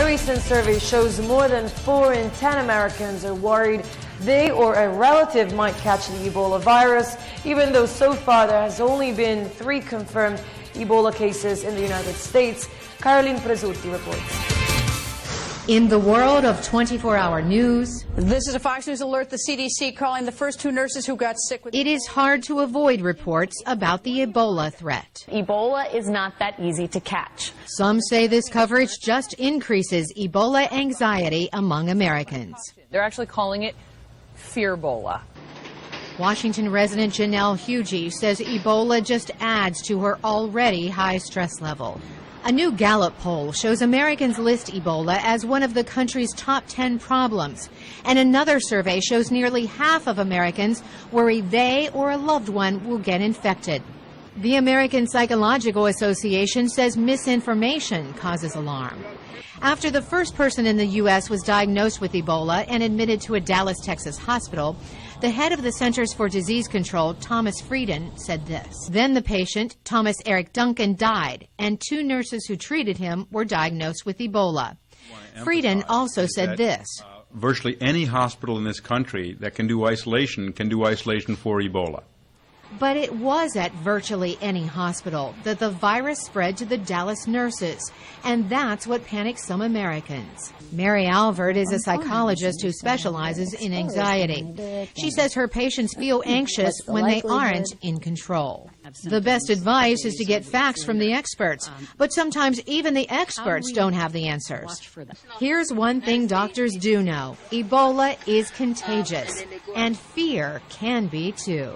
recent survey shows more than 4 in 10 Americans are worried they or a relative might catch the Ebola virus, even though so far there has only been 3 confirmed Ebola cases in the United States. Caroline Presutti reports. In the world of 24-hour news, this is a Fox News alert. The CDC calling the first 2 nurses who got sick with... It is hard to avoid reports about the Ebola threat. Ebola is not that easy to catch. Some say this coverage just increases Ebola anxiety among Americans. They're actually calling it Fearbola. Washington resident Janelle Hugie says Ebola just adds to her already high stress level. A new Gallup poll shows Americans list Ebola as one of the country's top 10 problems. And another survey shows nearly half of Americans worry they or a loved one will get infected. The American Psychological Association says misinformation causes alarm. After the first person in the U.S. was diagnosed with Ebola and admitted to a Dallas, Texas hospital, the head of the Centers for Disease Control, Thomas Frieden, said this. Then the patient, Thomas Eric Duncan, died, and 2 nurses who treated him were diagnosed with Ebola. Frieden also said this. Virtually any hospital in this country that can do isolation for Ebola. But it was at virtually any hospital that the virus spread to the Dallas nurses, and that's what panicked some Americans. Mary Alvord is a psychologist who specializes in anxiety. She says her patients feel anxious when they aren't in control. The best advice is to get facts from the experts, but sometimes even the experts don't have the answers. Here's one thing doctors do know. Ebola is contagious, and fear can be too.